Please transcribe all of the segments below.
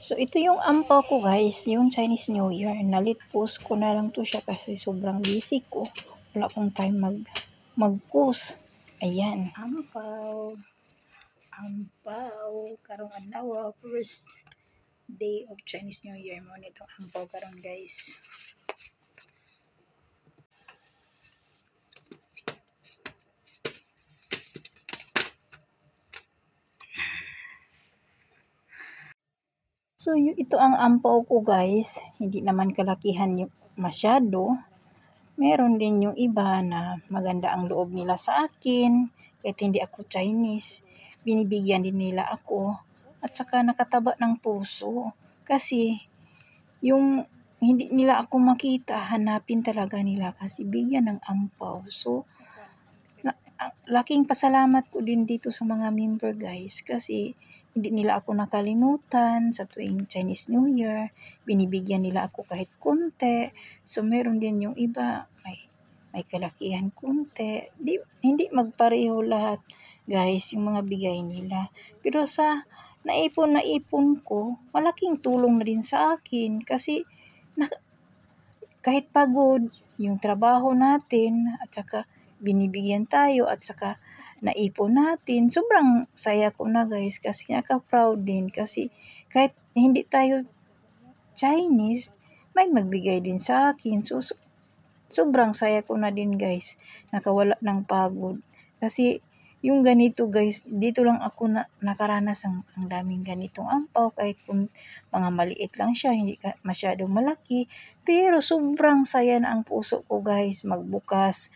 So, ito yung ampaw ko guys, yung Chinese New Year. Nalit post ko na lang to siya kasi sobrang busy ko. Wala akong time mag-post. Ayan. Ampaw. Ampaw. Karong adlaw, first day of Chinese New Year mo nito. Ampaw karon guys. So, ito ang ampaw ko guys. Hindi naman kalakihan yung masyado. Meron din yung iba na maganda ang loob nila sa akin. Kahit hindi ako Chinese, binibigyan din nila ako. At saka nakataba ng puso. Kasi yung hindi nila ako makita, hanapin talaga nila kasi bigyan ng ampaw. So, laking pasalamat ko din dito sa mga member guys kasi hindi nila ako nakalimutan sa tuwing Chinese New Year. Binibigyan nila ako kahit konti. So, meron din yung iba, may kalakihan konti. Hindi magpareho lahat guys yung mga bigay nila. Pero sa naipon ko, malaking tulong na din sa akin kasi kahit pagod yung trabaho natin at saka binibigyan tayo at saka naipon natin. Sobrang saya ko na guys kasi naka-proud din kasi kahit hindi tayo Chinese, may magbigay din sa akin. So, sobrang saya ko na din guys. Nakawala ng pagod. Kasi yung ganito guys, dito lang ako nakaranas ang daming ganitong ampaw kahit kung mga maliit lang siya, hindi masyadong malaki. Pero sobrang saya na ang puso ko guys magbukas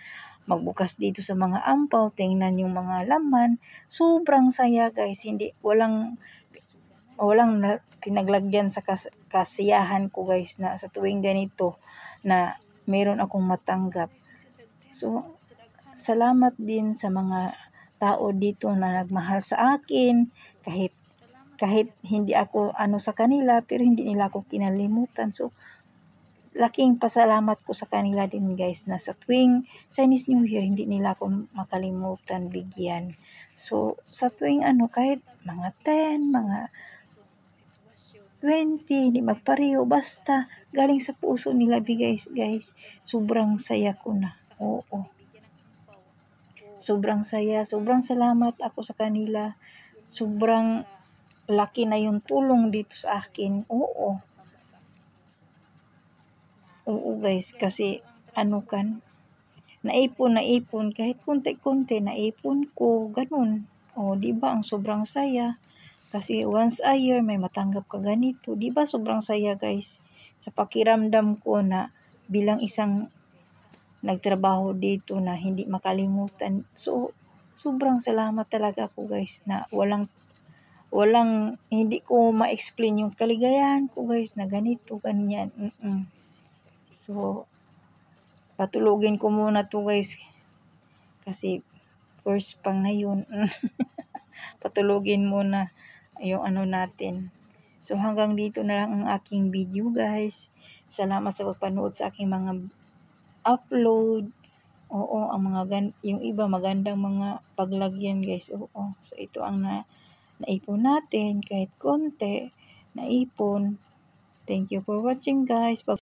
dito sa mga ampaw, tingnan yung mga laman. Sobrang saya guys, walang pinaglagyan sa kasiyahan ko guys na sa tuwing ganito na meron akong matanggap. So, salamat din sa mga tao dito na nagmahal sa akin kahit hindi ako sa kanila pero hindi nila ako kinalimutan. So, laking pasalamat ko sa kanila din guys na sa tuwing Chinese New Year hindi nila ako makalimutan bigyan. So, sa tuwing kahit mga 10, mga 20, hindi magpareho, basta galing sa puso nila bigay guys. Sobrang saya ko na. Oo. Sobrang saya, sobrang salamat ako sa kanila. Sobrang laki na yung tulong dito sa akin. Oo. Oo guys, kasi naipon kahit konti-konti naipon ko, ganun. O, di ba ang sobrang saya? Kasi once a year may matanggap ka ganito. Di ba sobrang saya guys? Sa pakiramdam ko na bilang isang nagtrabaho dito na hindi makalimutan. So, sobrang salamat talaga ako guys na walang hindi ko ma-explain yung kaligayahan ko guys na ganito, ganyan. So, patulugin ko muna to guys kasi first pa ngayon. Patulugin muna yung natin. So, hanggang dito na lang ang aking video guys. Salamat sa pagpanood sa aking mga upload. Oo, ang yung iba magandang mga paglagyan guys. Oo. So, ito ang naipon natin kahit konti. Naipon. Thank you for watching guys.